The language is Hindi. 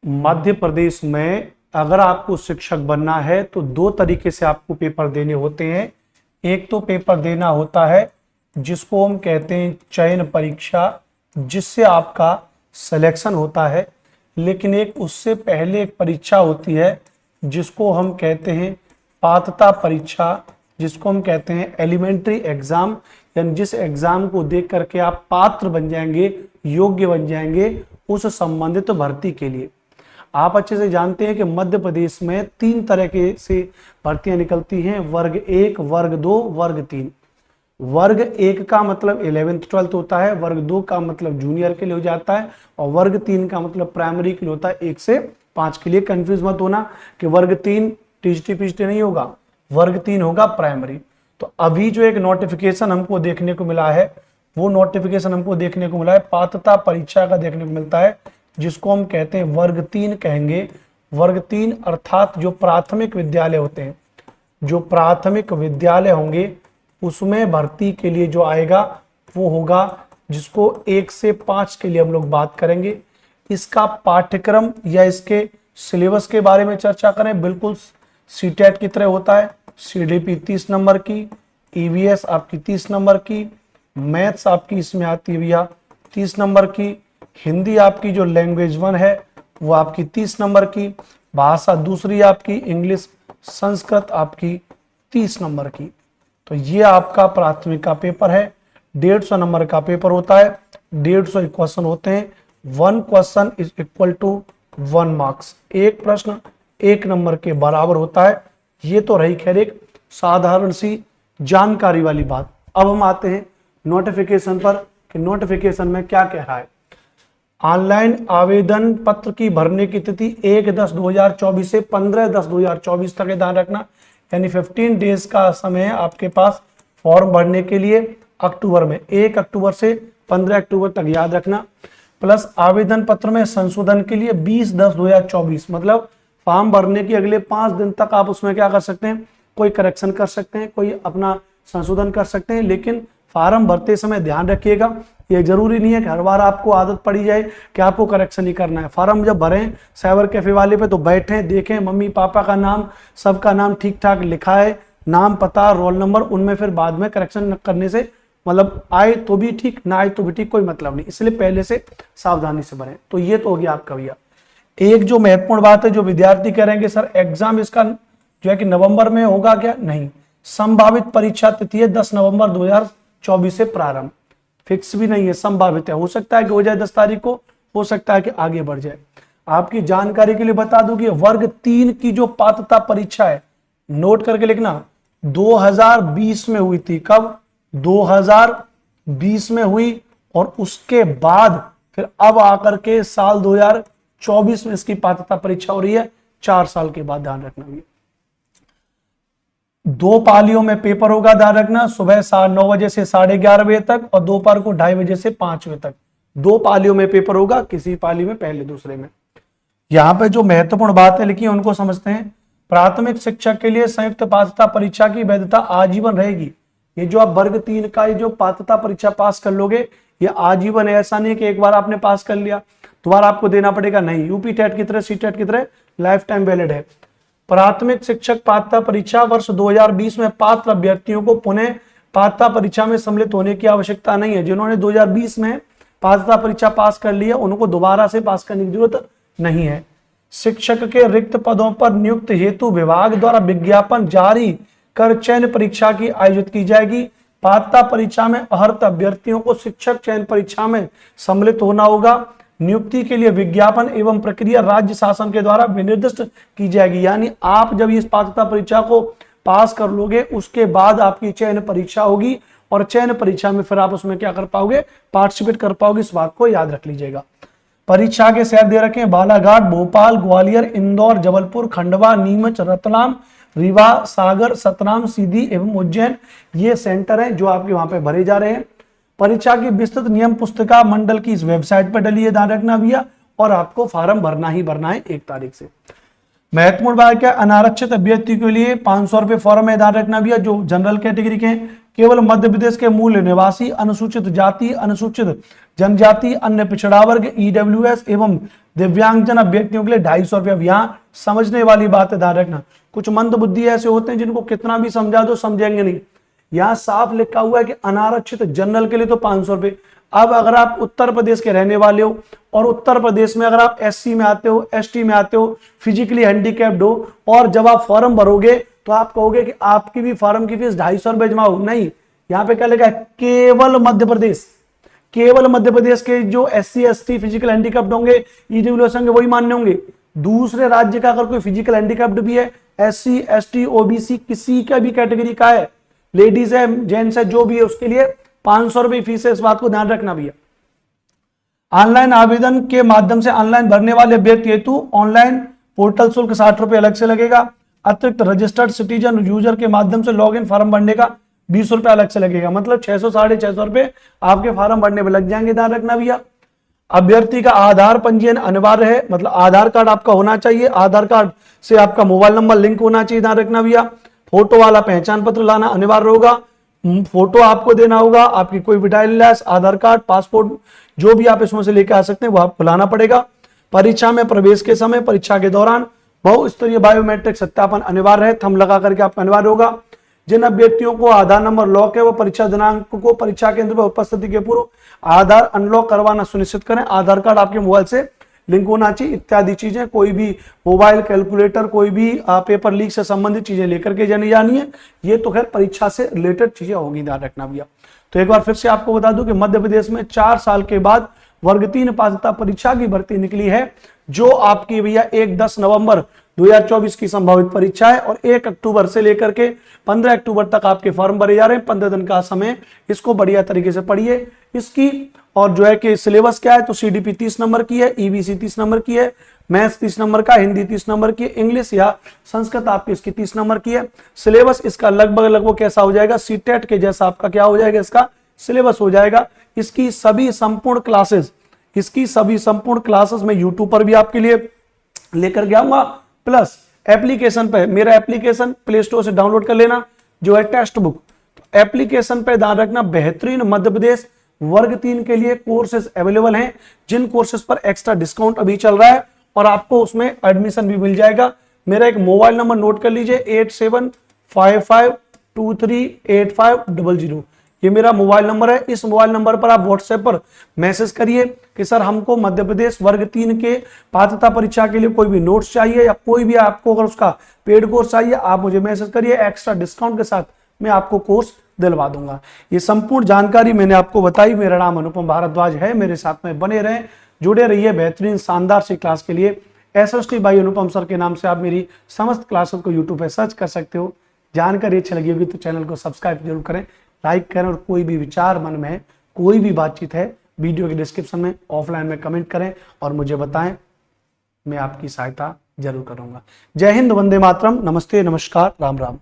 मध्य प्रदेश में अगर आपको शिक्षक बनना है तो दो तरीके से आपको पेपर देने होते हैं। एक तो पेपर देना होता है जिसको हम कहते हैं चयन परीक्षा, जिससे आपका सिलेक्शन होता है। लेकिन एक उससे पहले एक परीक्षा होती है जिसको हम कहते हैं पात्रता परीक्षा, जिसको हम कहते हैं एलिमेंट्री एग्जाम, यानी जिस एग्जाम को देख करके आप पात्र बन जाएंगे, योग्य बन जाएंगे उस संबंधित भर्ती के लिए। आप अच्छे से जानते हैं कि मध्य प्रदेश में 3 तरह के से भर्तियां निकलती हैं, वर्ग 1, वर्ग 2, वर्ग 3। वर्ग 1 का मतलब 11th 12th होता है, वर्ग 2 का मतलब जूनियर के लिए हो जाता है, और वर्ग 3 का मतलब प्राइमरी के लिए होता है 1 से 5 के लिए। कंफ्यूज मत होना कि वर्ग 3 टीजीटी पीजीटी नहीं होगा, वर्ग 3 होगा प्राइमरी। तो अभी जो एक नोटिफिकेशन हमको देखने को मिला है, वो नोटिफिकेशन हमको देखने को मिला है पात्रता परीक्षा का देखने को मिलता है, जिसको हम कहते हैं वर्ग 3 कहेंगे। वर्ग 3 अर्थात जो प्राथमिक विद्यालय होते हैं, जो प्राथमिक विद्यालय होंगे उसमें भर्ती के लिए जो आएगा वो होगा, जिसको 1 से 5 के लिए हम लोग बात करेंगे। इसका पाठ्यक्रम या इसके सिलेबस के बारे में चर्चा करें, बिल्कुल सीटेट की तरह होता है। सीडीपी 30 नंबर की, ईवीएस आपकी 30 नंबर की, मैथ्स आपकी इसमें आती है भैया 30 नंबर की, हिंदी आपकी जो लैंग्वेज 1 है वो आपकी 30 नंबर की, भाषा दूसरी आपकी इंग्लिश, संस्कृत आपकी 30 नंबर की। तो ये आपका प्राथमिक का पेपर है। 150 नंबर का पेपर होता है, 150 क्वेश्चन होते हैं। 1 question is equal to 1 marks. एक प्रश्न 1 नंबर के बराबर होता है। ये तो रही खैर एक साधारण सी जानकारी वाली बात। अब हम आते हैं नोटिफिकेशन पर कि नोटिफिकेशन में क्या कह रहा है। ऑनलाइन आवेदन पत्र की भरने की तिथि 1/10/2024 से 15/10/2024 तक है, ध्यान रखना। यानी 15 डेज का समय है आपके पास फॉर्म भरने के लिए अक्टूबर में, 1 अक्टूबर से 15 अक्टूबर तक, याद रखना। प्लस आवेदन पत्र में संशोधन के लिए 20/10/2024, मतलब फॉर्म भरने के अगले 5 दिन तक आप उसमें क्या कर सकते हैं, कोई करेक्शन कर सकते हैं, कोई अपना संशोधन कर सकते हैं। लेकिन फॉर्म भरते समय ध्यान रखिएगा, ये जरूरी नहीं है कि हर बार आपको आदत पड़ी जाए कि आपको करेक्शन ही करना है। फॉर्म जब भरें साइबर कैफे वाले पे तो बैठें, देखें मम्मी पापा का नाम, सबका नाम ठीक ठाक लिखा है, नाम पता रोल नंबर, उनमें फिर बाद में करेक्शन करने से मतलब आए तो भी ठीक, ना आए तो भी ठीक, कोई मतलब नहीं। इसलिए पहले से सावधानी से भरें। तो ये तो हो गया आपका भैया। एक जो महत्वपूर्ण बात है, जो विद्यार्थी करेंगे सर एग्जाम इसका जो है कि नवंबर में होगा क्या, नहीं, संभावित परीक्षा तिथि है 10 नवंबर 2024 से प्रारंभ। फिक्स भी नहीं है, संभावित है, हो सकता है कि हो जाए 10 तारीख को, हो सकता है कि आगे बढ़ जाए। आपकी जानकारी के लिए बता दूं कि वर्ग 3 की जो पात्रता परीक्षा है, नोट करके लिखना, 2020 में हुई थी। कब? 2020 में हुई, और उसके बाद फिर अब आकर के साल 2024 में इसकी पात्रता परीक्षा हो रही है, 4 साल के बाद, ध्यान रखना भैया। 2 पालियों में पेपर होगा, ध्यान रखना, सुबह 9 बजे से 11:30 बजे तक और दोपहर को 2:30 बजे से 5 बजे तक। 2 पालियों में पेपर होगा, किसी पाली में पहले दूसरे में। यहां पे जो महत्वपूर्ण बातें लिखी हैं उनको समझते हैं। प्राथमिक शिक्षक के लिए संयुक्त पात्रता परीक्षा की वैधता आजीवन रहेगी। ये जो आप वर्ग 3 का ये जो पात्रता परीक्षा पास कर लोगे, ये आजीवन है। ऐसा नहीं है कि एक बार आपने पास कर लिया दोबारा आपको देना पड़ेगा, नहीं। यूपी टेट की तरह, सी टेट की तरह लाइफ टाइम वैलिड है। प्राथमिक शिक्षक पात्रता परीक्षा वर्ष 2020 में पात्र अभ्यर्थियों को पुनः पात्रता परीक्षा में सम्मिलित होने की आवश्यकता नहीं है। जिन्होंने 2020 में पात्रता परीक्षा पास कर ली है उनको दोबारा से पास करने की जरूरत नहीं है। शिक्षक के रिक्त पदों पर नियुक्त हेतु विभाग द्वारा विज्ञापन जारी कर चयन परीक्षा की आयोजित की जाएगी। पात्रता परीक्षा में अर्हत अभ्यर्थियों को शिक्षक चयन परीक्षा में सम्मिलित होना होगा। नियुक्ति के लिए विज्ञापन एवं प्रक्रिया राज्य शासन के द्वारा विनिर्दिष्ट की जाएगी। यानी आप जब इस पात्रता परीक्षा को पास कर लोगे उसके बाद आपकी चयन परीक्षा होगी, और चयन परीक्षा में फिर आप उसमें क्या कर पाओगे, पार्टिसिपेट कर पाओगे। इस बात को याद रख लीजिएगा। परीक्षा के शहर दे रखे हैं बालाघाट, भोपाल, ग्वालियर, इंदौर, जबलपुर, खंडवा, नीमच, रतलाम, रीवा, सागर, सतनाम, सीधी एवं उज्जैन। ये सेंटर हैं जो आपके वहां पे भरे जा रहे हैं। परीक्षा की विस्तृत नियम पुस्तिका मंडल की इस वेबसाइट पर डली है, ध्यान रखना भैया, और आपको फॉर्म भरना ही भरना है 1 तारीख से। महत्वपूर्ण बात क्या, अनारक्षित अभ्यर्थी के लिए 500 रुपए फॉर्म है, ध्यान रखना भैया। जो जनरल कैटेगरी के हैं, केवल मध्य प्रदेश के मूल निवासी, अनुसूचित जाति, अनुसूचित जनजाति, अन्य पिछड़ा वर्ग, ईडब्ल्यूएस एवं दिव्यांगजन अभ्यर्थियों के लिए 250 रुपये। यहाँ समझने वाली बात है, ध्यान रखना, कुछ मंद बुद्धि ऐसे होते हैं जिनको कितना भी समझा दो समझेंगे नहीं। यहाँ साफ लिखा हुआ है कि अनारक्षित जनरल के लिए तो 500 रुपये। अब अगर आप उत्तर प्रदेश के रहने वाले हो और उत्तर प्रदेश में अगर आप एससी में आते हो, एसटी में आते हो, फिजिकली हैंडीकैप्ड हो, और जब आप फॉर्म भरोगे तो आप कहोगे कि आपकी भी फॉर्म की फीस 250 रुपये जमा हो, नहीं, यहाँ पे क्या लिखा है, केवल मध्य प्रदेश, केवल मध्य प्रदेश के जो एससी एसटी फिजिकल हैंडीकैप्ड होंगे, ईडब्ल्यूएस होंगे, वही मान्य होंगे। दूसरे राज्य का अगर कोई फिजिकल हैंडीकैप्ड भी है, एससी एसटी ओबीसी किसी का भी कैटेगरी का है, लेडीज है जेंट्स है जो भी है, उसके लिए 500 रुपये फीस है। इस बात को ध्यान रखना भैया। ऑनलाइन आवेदन के माध्यम से ऑनलाइन भरने वाले अभ्यर्थी हेतु ऑनलाइन पोर्टल शुल्क 60 रुपये अलग से लगेगा। अतिरिक्त रजिस्टर्ड सिटीजन यूजर के माध्यम से लॉग इन फॉर्म भरने का 20 रुपये अलग से लगेगा। मतलब 600 साढ़े 600 रुपये आपके फॉर्म भरने में लग जाएंगे, ध्यान रखना भैया। अभ्यर्थी का आधार पंजीयन अनिवार्य है, मतलब आधार कार्ड आपका होना चाहिए, आधार कार्ड से आपका मोबाइल नंबर लिंक होना चाहिए, ध्यान रखना भैया। फोटो वाला पहचान पत्र लाना अनिवार्य होगा, फोटो आपको देना होगा, आपकी कोई भी ड्राइविंग लाइसेंस, आधार कार्ड, पासपोर्ट, जो भी आप इसमें से लेकर आ सकते हैं वो आपको लाना पड़ेगा। परीक्षा में प्रवेश के समय, परीक्षा के दौरान बहुस्तरीय बायोमेट्रिक सत्यापन अनिवार्य है, थंब लगा करके आपका अनिवार्य होगा। जिन अभ्यर्थियों को आधार नंबर लॉक है वो परीक्षा दिनांक को परीक्षा केंद्र पर उपस्थिति के पूर्व आधार अनलॉक करवाना सुनिश्चित करें। आधार कार्ड आपके मोबाइल से लिंक होना चाहिए, इत्यादि चीजें। कोई भी मोबाइल कैलकुलेटर, कोई भी पेपर लीक से संबंधित चीजें लेकर के जानी है। ये तो खैर परीक्षा से रिलेटेड चीजें होंगी, ध्यान रखना भैया। तो एक बार फिर से आपको बता दूं कि मध्य प्रदेश में 4 साल के बाद वर्ग 3 पात्रता परीक्षा की भर्ती निकली है, जो आपकी भैया 1-10 नवंबर 2024 की संभावित परीक्षा है, और 1 अक्टूबर से लेकर के 15 अक्टूबर तक आपके फॉर्म भरे जा रहे हैं। 15 दिन का समय, इसको बढ़िया तरीके से पढ़िए इसकी। और जो है कि सिलेबस क्या है, तो सीडीपी 30 नंबर की है, ईबीसी 30 नंबर की है, मैथ्स 30 नंबर का, हिंदी 30 नंबर की, इंग्लिश या संस्कृत आपकी इसकी 30 नंबर की है। सिलेबस इसका लगभग कैसा हो जाएगा, सीटेट के जैसा आपका क्या हो जाएगा, इसका सिलेबस हो जाएगा। इसकी सभी संपूर्ण क्लासेस मैं यूट्यूब पर भी आपके लिए लेकर के आऊंगा। प्लस एप्लीकेशन पे, मेरा एप्लीकेशन प्ले स्टोर से डाउनलोड कर लेना, जो है टेक्स्ट बुक। तो एप्लीकेशन पे ध्यान रखना, बेहतरीन मध्य प्रदेश वर्ग 3 के लिए कोर्सेज अवेलेबल हैं, जिन कोर्सेज पर एक्स्ट्रा डिस्काउंट अभी चल रहा है, और आपको उसमें एडमिशन भी मिल जाएगा। मेरा एक मोबाइल नंबर नोट कर लीजिए, 8755238500। ये मेरा मोबाइल नंबर है। इस मोबाइल नंबर पर आप व्हाट्सएप पर मैसेज करिए कि सर हमको मध्य प्रदेश वर्ग 3 के पात्रता परीक्षा के लिए कोई भी नोट्स चाहिए, या कोई भी आपको अगर उसका पेड कोर्स चाहिए, आप मुझे मैसेज करिए। एक्स्ट्रा डिस्काउंट के साथ मैं आपको कोर्स दिलवा दूंगा। ये संपूर्ण जानकारी मैंने आपको बताई। मेरा नाम अनुपम भारद्वाज है, मेरे साथ में बने रहें, जुड़े रहिए बेहतरीन शानदार सी क्लास के लिए। एसएसटी बाई अनुपम सर के नाम से आप मेरी समस्त क्लासेस को यूट्यूब पर सर्च कर सकते हो। जानकारी अच्छी लगी होगी तो चैनल को सब्सक्राइब जरूर करें, लाइक करें, और कोई भी विचार मन में है, कोई भी बातचीत है, वीडियो के डिस्क्रिप्शन में ऑफलाइन में कमेंट करें और मुझे बताएं, मैं आपकी सहायता जरूर करूंगा। जय हिंद, वंदे मातरम, नमस्ते, नमस्कार, राम राम।